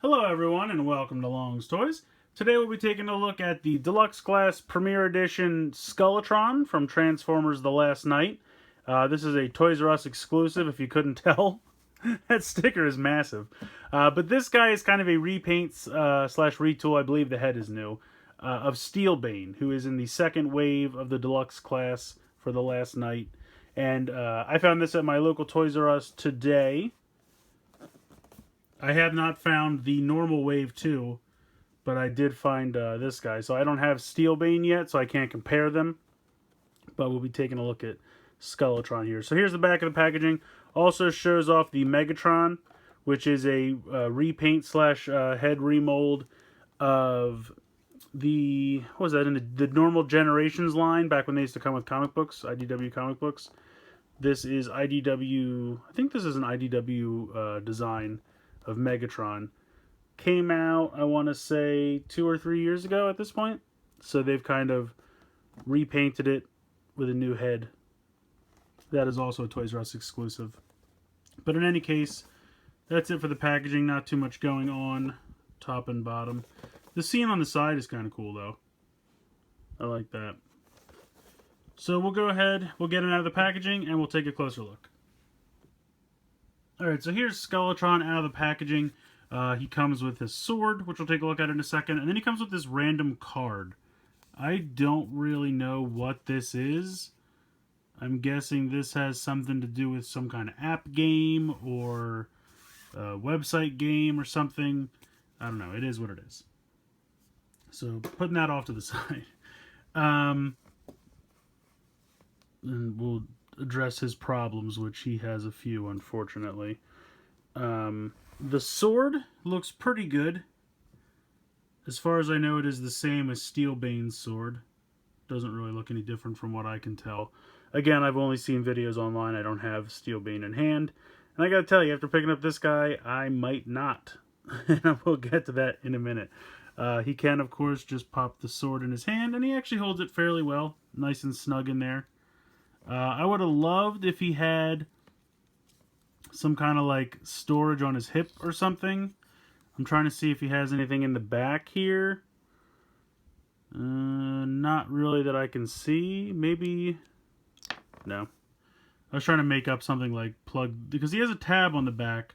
Hello everyone and welcome to Long's Toys. Today we'll be taking a look at the Deluxe Class Premier Edition Skullitron from Transformers The Last Knight. This is a Toys R Us exclusive if you couldn't tell. That sticker is massive. But this guy is kind of a repaint slash retool, I believe the head is new, of Steelbane, who is in the second wave of the Deluxe Class for The Last Knight. And I found this at my local Toys R Us today. I have not found the normal Wave 2, but I did find this guy. So I don't have Steelbane yet, so I can't compare them. But we'll be taking a look at Skullitron here. So here's the back of the packaging. Also shows off the Megatron, which is a repaint slash head remold of the, what was that, in the normal Generations line, back when they used to come with comic books, IDW comic books. This is IDW, I think this is an IDW design of Megatron. Came out, I want to say, 2 or 3 years ago at this point. So they've kind of repainted it with a new head. That is also a Toys R Us exclusive. But in any case, that's it for the packaging. Not too much going on, top and bottom. The scene on the side is kind of cool, though. I like that. So we'll go ahead, we'll get it out of the packaging, and we'll take a closer look. Alright, so here's Skullitron out of the packaging. He comes with his sword, which we'll take a look at in a second, and then he comes with this random card. I don't really know what this is. I'm guessing this has something to do with some kind of app game or a website game or something. I don't know. It is what it is. So, putting that off to the side. And we'll address his problems, which he has a few, unfortunately. The sword looks pretty good. As far as I know, it is the same as Steelbane's sword. Doesn't really look any different from what I can tell. Again, I've only seen videos online. I don't have Steelbane in hand. And I gotta tell you, after picking up this guy, I might not. And we'll get to that in a minute. He can, of course, just pop the sword in his hand, and he actually holds it fairly well. Nice and snug in there. I would have loved if he had some kind of like storage on his hip or something. I'm trying to see if he has anything in the back here. Not really that I can see. Maybe... No. I was trying to make up something like plug... Because he has a tab on the back.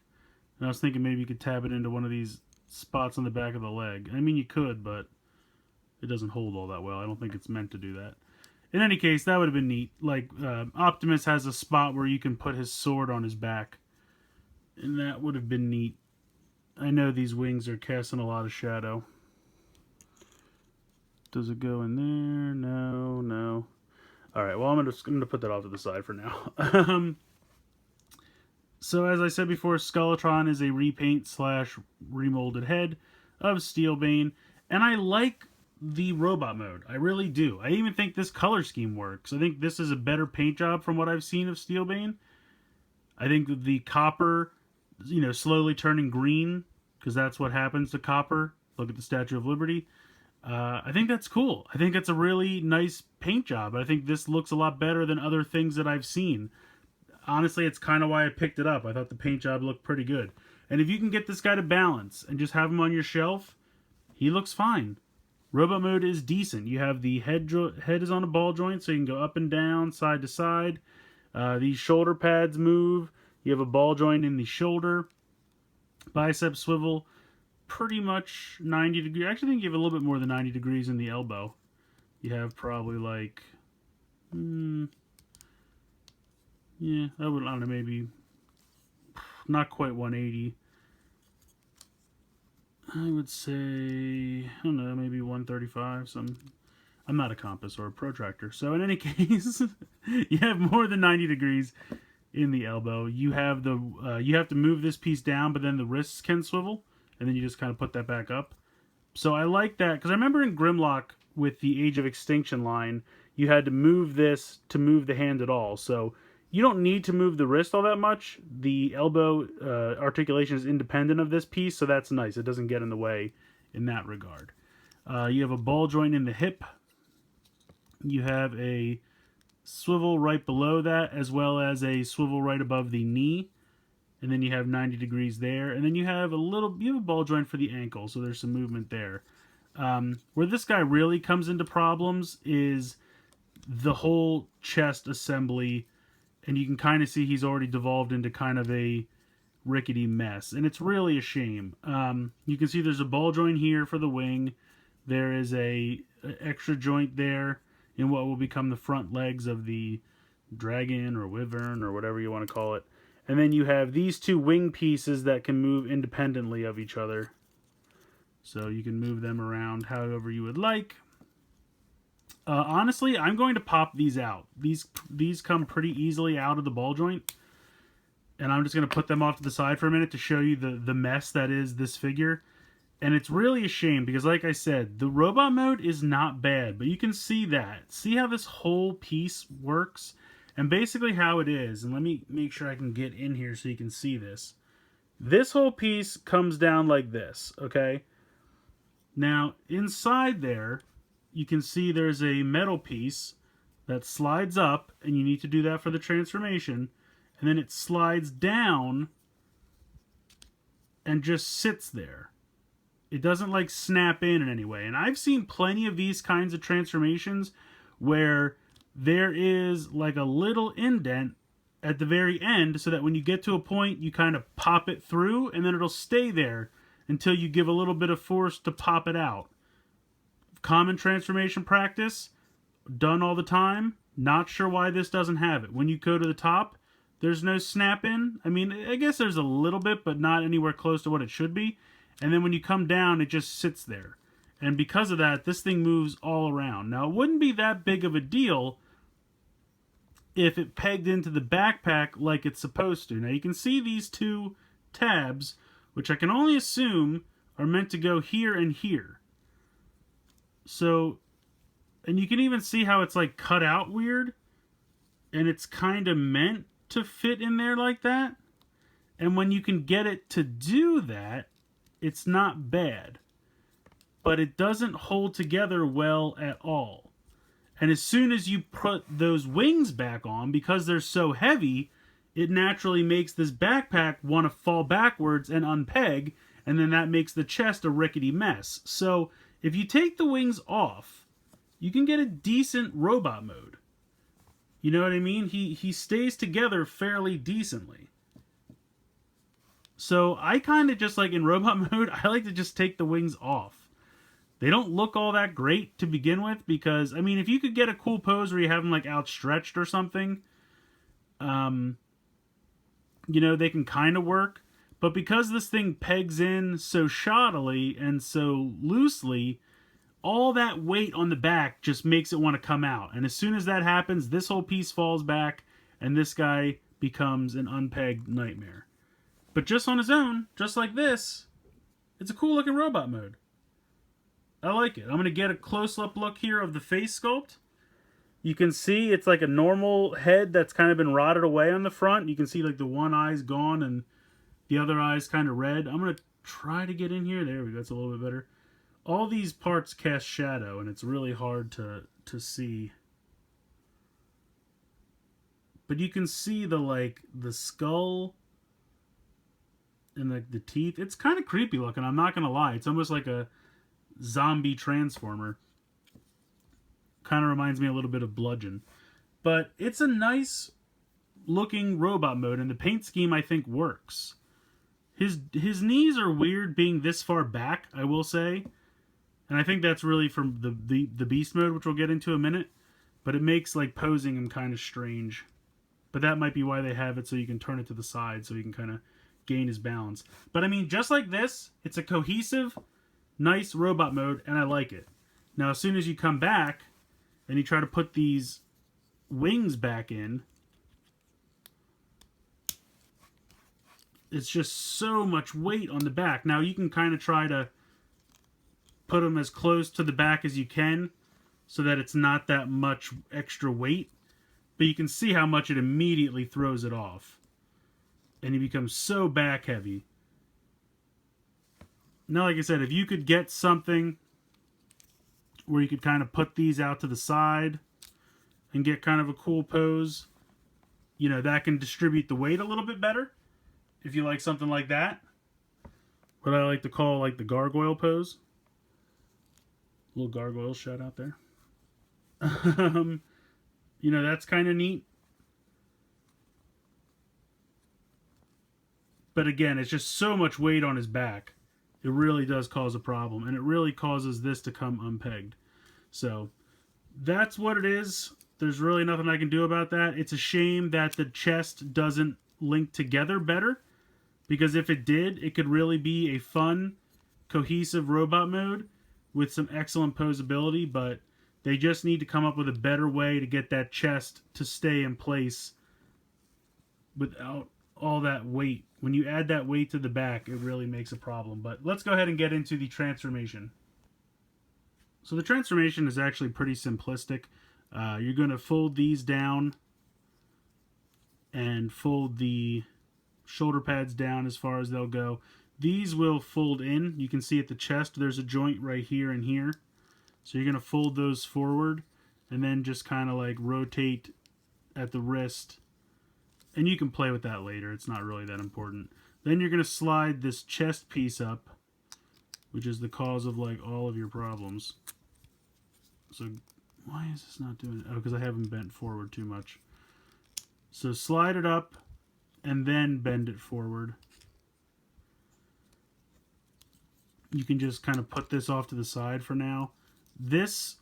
And I was thinking maybe you could tab it into one of these spots on the back of the leg. I mean, you could, but it doesn't hold all that well. I don't think it's meant to do that. In any case, that would have been neat. Like, Optimus has a spot where you can put his sword on his back. And that would have been neat. I know these wings are casting a lot of shadow. Does it go in there? No, no. Alright, well, I'm just going to put that off to the side for now. So, as I said before, Skullitron is a repaint slash remolded head of Steelbane. And I like the robot mode. I really do. I even think this color scheme works. I think this is a better paint job from what I've seen of Steelbane. I think the copper, you know, slowly turning green, because that's what happens to copper. Look at the Statue of Liberty. I think that's cool. I think that's a really nice paint job. I think this looks a lot better than other things that I've seen. Honestly, it's kind of why I picked it up. I thought the paint job looked pretty good. And if you can get this guy to balance and just have him on your shelf, he looks fine. Robot mode is decent. You have the head is on a ball joint, so you can go up and down, side to side. These shoulder pads move. You have a ball joint in the shoulder. Bicep swivel, pretty much 90 degrees. I actually think you have a little bit more than 90 degrees in the elbow. You have probably like, yeah, I don't know, maybe not quite 180. I would say, I don't know, maybe 135. I'm not a compass or a protractor. So in any case, you have more than 90 degrees in the elbow. You have you have to move this piece down, but then the wrists can swivel, and then you just kind of put that back up. So I like that, because I remember in Grimlock with the Age of Extinction line, you had to move this to move the hand at all. So you don't need to move the wrist all that much. The elbow articulation is independent of this piece, so that's nice. It doesn't get in the way in that regard. You have a ball joint in the hip. You have a swivel right below that, as well as a swivel right above the knee. and then you have 90 degrees there, and then you have a ball joint for the ankle, so there's some movement there. Where this guy really comes into problems is the whole chest assembly, and you can kind of see he's already devolved into kind of a rickety mess, and it's really a shame. You can see there's a ball joint here for the wing. There is a extra joint there in what will become the front legs of the dragon or wyvern or whatever you want to call it. And then you have these two wing pieces that can move independently of each other. So you can move them around however you would like. Honestly, I'm going to pop these out. These come pretty easily out of the ball joint. And I'm just going to put them off to the side for a minute to show you the mess that is this figure. And it's really a shame because, like I said, the robot mode is not bad. But you can see that. See how this whole piece works? And basically how it is. And let me make sure I can get in here so you can see this. This whole piece comes down like this, okay? Now, inside there, you can see there's a metal piece that slides up, and you need to do that for the transformation, and then it slides down and just sits there. It doesn't like snap in any way. And I've seen plenty of these kinds of transformations where there is like a little indent at the very end so that when you get to a point, you kind of pop it through, and then it'll stay there until you give a little bit of force to pop it out. Common transformation practice, done all the time. Not sure why this doesn't have it. When you go to the top, there's no snap in. I mean, I guess there's a little bit, but not anywhere close to what it should be. And then when you come down, it just sits there. And because of that, this thing moves all around. Now, it wouldn't be that big of a deal if it pegged into the backpack like it's supposed to. Now, you can see these two tabs, which I can only assume are meant to go here and here. So, and you can even see how it's like cut out weird. And it's kind of meant to fit in there like that. And when you can get it to do that, it's not bad. But it doesn't hold together well at all. And as soon as you put those wings back on, because they're so heavy, it naturally makes this backpack want to fall backwards and unpeg, and then that makes the chest a rickety mess. So if you take the wings off, you can get a decent robot mode. You know what I mean? He stays together fairly decently. So I kind of just like in robot mode, I like to just take the wings off. They don't look all that great to begin with because, I mean, if you could get a cool pose where you have them like outstretched or something, you know, they can kind of work. But because this thing pegs in so shoddily and so loosely, all that weight on the back just makes it want to come out. And as soon as that happens, this whole piece falls back and this guy becomes an unpegged nightmare. But just on his own, just like this, it's a cool looking robot mode. I like it. I'm going to get a close-up look here of the face sculpt. You can see it's like a normal head that's kind of been rotted away on the front. You can see like the one eye's gone and the other eye's kind of red. I'm going to try to get in here. There we go. That's a little bit better. All these parts cast shadow, and it's really hard to see. But you can see the skull and the teeth. It's kind of creepy looking, I'm not going to lie. It's almost like a zombie transformer. Kind of reminds me a little bit of Bludgeon. But it's a nice looking robot mode, and the paint scheme I think works. His knees are weird being this far back, I will say. And I think that's really from the beast mode, which we'll get into in a minute. But it makes like posing him kind of strange. But that might be why they have it so you can turn it to the side so you can kind of gain his balance. But I mean, just like this, it's a cohesive, nice robot mode, and I like it. Now, as soon as you come back and you try to put these wings back in, it's just so much weight on the back. Now, you can kind of try to put them as close to the back as you can so that it's not that much extra weight. But you can see how much it immediately throws it off. And he becomes so back heavy. Now, like I said, if you could get something where you could kind of put these out to the side and get kind of a cool pose, you know, that can distribute the weight a little bit better. if you like something like that, what I like to call like the gargoyle pose. Little gargoyle shot out there. You know, that's kind of neat. But again, it's just so much weight on his back. It really does cause a problem. And it really causes this to come unpegged. So that's what it is. There's really nothing I can do about that. It's a shame that the chest doesn't link together better. Because if it did, it could really be a fun, cohesive robot mode with some excellent posability. But they just need to come up with a better way to get that chest to stay in place without all that weight. When you add that weight to the back, it really makes a problem. But let's go ahead and get into the transformation. So the transformation is actually pretty simplistic. You're going to fold these down and fold the shoulder pads down as far as they'll go. These will fold in. You can see at the chest there's a joint right here and here. So you're going to fold those forward and then just kind of like rotate at the wrist. And you can play with that later. It's not really that important. Then you're going to slide this chest piece up, which is the cause of like all of your problems. So why is this not doing it? Oh, because I haven't bent forward too much. So slide it up and then bend it forward. You can just kind of put this off to the side for now. This,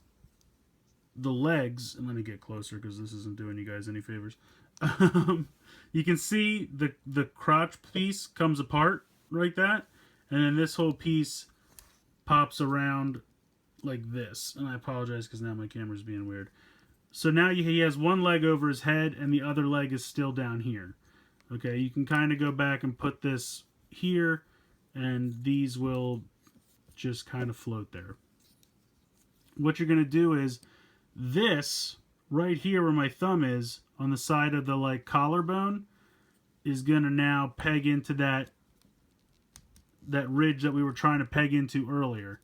the legs, and let me get closer because this isn't doing you guys any favors. You can see the crotch piece comes apart like that, and then this whole piece pops around like this. And I apologize because now my camera's being weird. So now he has one leg over his head and the other leg is still down here. Okay, you can kind of go back and put this here, and these will just kind of float there. What you're going to do is this right here where my thumb is on the side of the like collarbone is going to now peg into that ridge that we were trying to peg into earlier.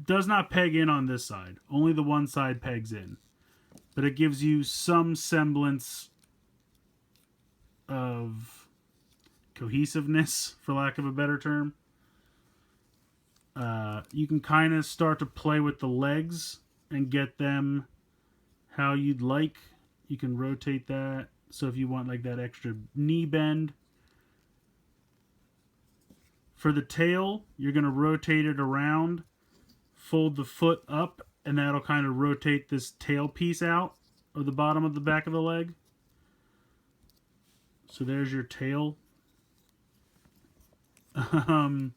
Does not peg in on this side. Only the one side pegs in. But it gives you some semblance of cohesiveness, for lack of a better term. You can kind of start to play with the legs and get them how you'd like. You can rotate that. So if you want like that extra knee bend. For the tail, you're going to rotate it around, fold the foot up, and that'll kind of rotate this tail piece out of the bottom of the back of the leg. So there's your tail. Then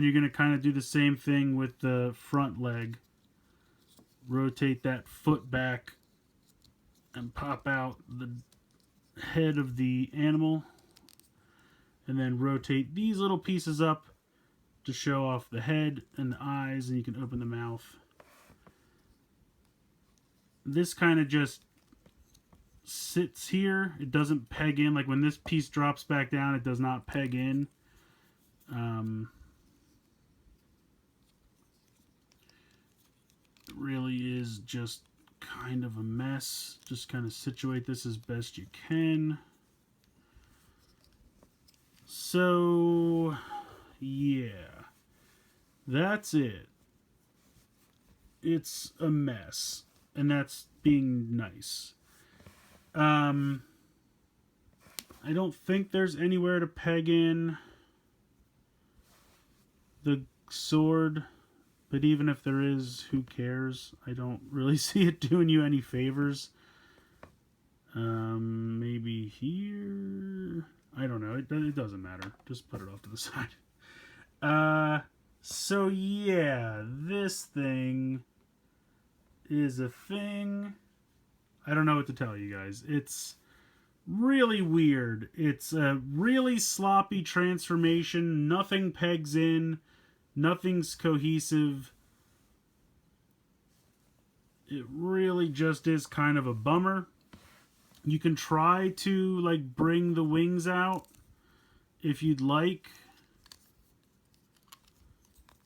you're going to kind of do the same thing with the front leg. Rotate that foot back and pop out the head of the animal. And then rotate these little pieces up to show off the head and the eyes, and you can open the mouth. This kind of just sits here. It doesn't peg in. Like when this piece drops back down, it does not peg in. It really is just kind of a mess. Just kind of situate this as best you can. So, yeah. That's it. It's a mess. And that's being nice. I don't think there's anywhere to peg in the sword. But even if there is, who cares? I don't really see it doing you any favors. Maybe here? I don't know. It doesn't matter. Just put it off to the side. So yeah, this thing is a thing. I don't know what to tell you guys. It's really weird. It's a really sloppy transformation. Nothing pegs in. Nothing's cohesive. It really just is kind of a bummer. You can try to like bring the wings out if you'd like.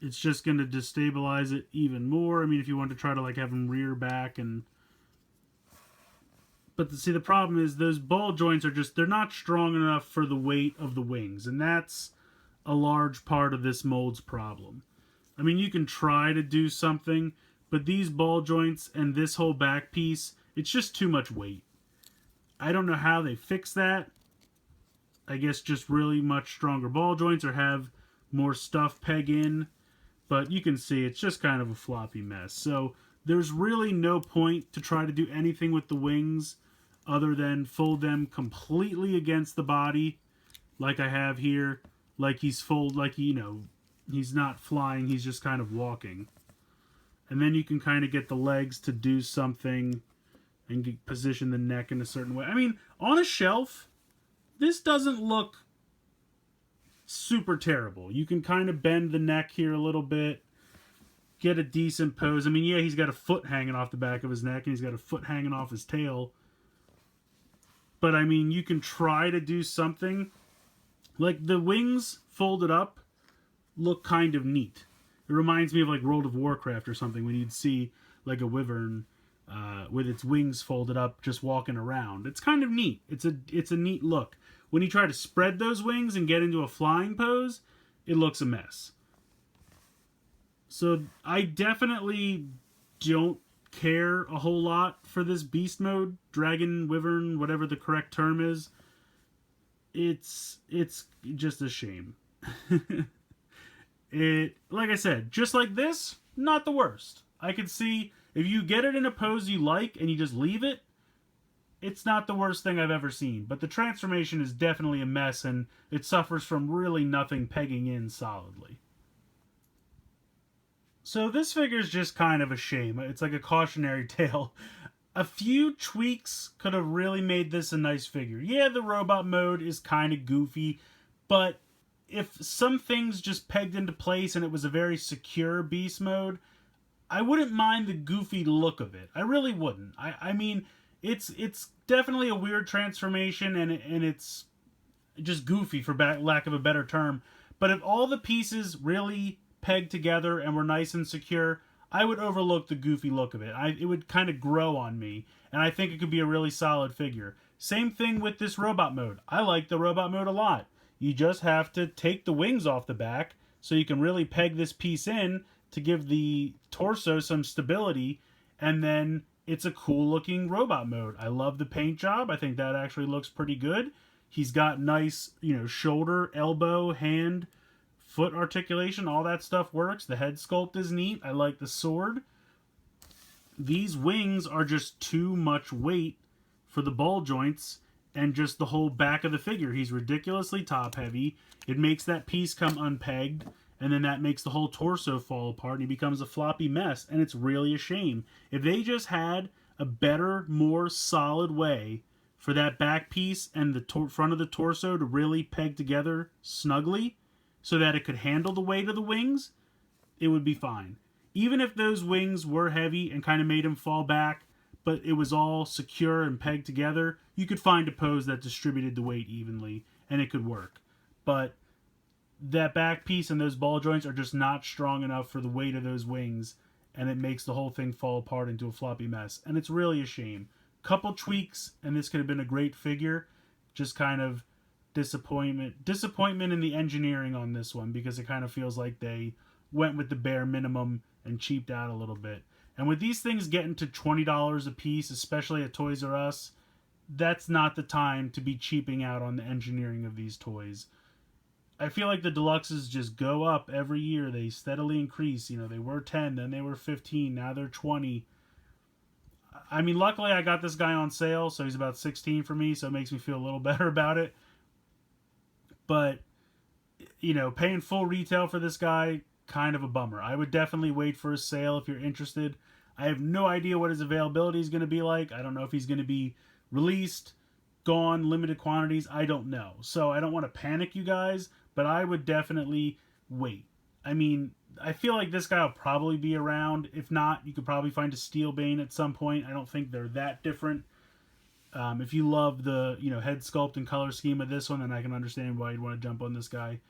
It's just going to destabilize it even more. I mean, if you want to try to like have them rear back and But see, the problem is those ball joints are just, they're not strong enough for the weight of the wings. And that's a large part of this mold's problem. I mean, you can try to do something, but these ball joints and this whole back piece, it's just too much weight. I don't know how they fix that. I guess just really much stronger ball joints or have more stuff peg in. But you can see it's just kind of a floppy mess. So there's really no point to try to do anything with the wings other than fold them completely against the body like I have here. Like he's he's not flying, he's just kind of walking. And then you can kind of get the legs to do something and position the neck in a certain way. I mean, on a shelf, this doesn't look super terrible. You can kind of bend the neck here a little bit, get a decent pose. I mean, yeah, he's got a foot hanging off the back of his neck, and he's got a foot hanging off his tail. But, I mean, you can try to do something. Like, the wings folded up look kind of neat. It reminds me of, like, World of Warcraft or something, when you'd see, like, a wyvern with its wings folded up just walking around. It's kind of neat. It's a neat look. When you try to spread those wings and get into a flying pose, it looks a mess. So I definitely don't care a whole lot for this beast mode, dragon, wyvern, whatever the correct term is. It's just a shame. Like I said, just like this, not the worst. I could see if you get it in a pose you like and you just leave it, it's not the worst thing I've ever seen. But the transformation is definitely a mess, and it suffers from really nothing pegging in solidly. So this figure is just kind of a shame. It's like a cautionary tale. A few tweaks could have really made this a nice figure. Yeah, the robot mode is kind of goofy, but if some things just pegged into place and it was a very secure beast mode, I wouldn't mind the goofy look of it. I really wouldn't. I mean, it's definitely a weird transformation, and it's just goofy, for lack of a better term. But if all the pieces really pegged together and were nice and secure, I would overlook the goofy look of it. It would kind of grow on me, and I think it could be a really solid figure. Same thing with this robot mode. I like the robot mode a lot. You just have to take the wings off the back so you can really peg this piece in to give the torso some stability, and then it's a cool looking robot mode. I love the paint job. I think that actually looks pretty good. He's got nice, shoulder, elbow, hand, foot articulation. All that stuff works. The head sculpt is neat. I like the sword. These wings are just too much weight for the ball joints and just the whole back of the figure. He's ridiculously top heavy. It makes that piece come unpegged, and then that makes the whole torso fall apart, and he becomes a floppy mess, and it's really a shame. If they just had a better, more solid way for that back piece and the front of the torso to really peg together snugly so that it could handle the weight of the wings, it would be fine. Even if those wings were heavy and kind of made him fall back, but it was all secure and pegged together, you could find a pose that distributed the weight evenly, and it could work. But that back piece and those ball joints are just not strong enough for the weight of those wings, and it makes the whole thing fall apart into a floppy mess. And it's really a shame. Couple tweaks, and this could have been a great figure. Just kind of disappointment in the engineering on this one, because it kind of feels like they went with the bare minimum and cheaped out a little bit. And with these things getting to $20 a piece, especially at Toys R Us, that's not the time to be cheaping out on the engineering of these toys. I feel like the deluxes just go up every year. They steadily increase. They were 10, then they were 15, now they're 20. I mean, luckily I got this guy on sale, so he's about 16 for me, so it makes me feel a little better about it. But, paying full retail for this guy, kind of a bummer. I would definitely wait for a sale if you're interested. I have no idea what his availability is going to be like. I don't know if he's going to be released, gone, limited quantities. I don't know. So I don't want to panic you guys, but I would definitely wait. I mean, I feel like this guy will probably be around. If not, you could probably find a Steel Bane at some point. I don't think they're that different. If you love the head sculpt and color scheme of this one, then I can understand why you'd want to jump on this guy.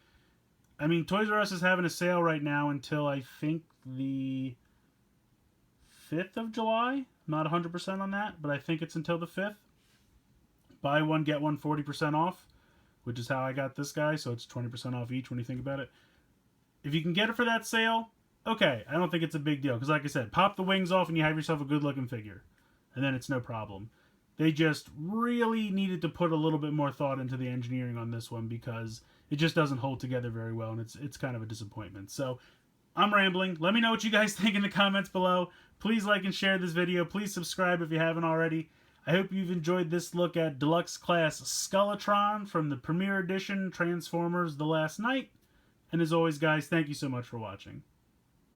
I mean, Toys R Us is having a sale right now until I think the 5th of July. I'm not 100% on that, but I think it's until the 5th. buy one, get one 40% off, which is how I got this guy, so it's 20% off each when you think about it. If you can get it for that sale, okay, I don't think it's a big deal. Because like I said, pop the wings off and you have yourself a good-looking figure. And then it's no problem. They just really needed to put a little bit more thought into the engineering on this one because it just doesn't hold together very well, and it's kind of a disappointment. So, I'm rambling. Let me know what you guys think in the comments below. Please like and share this video. Please subscribe if you haven't already. I hope you've enjoyed this look at Deluxe Class Skullitron from the Premier Edition Transformers The Last Night. And as always, guys, thank you so much for watching.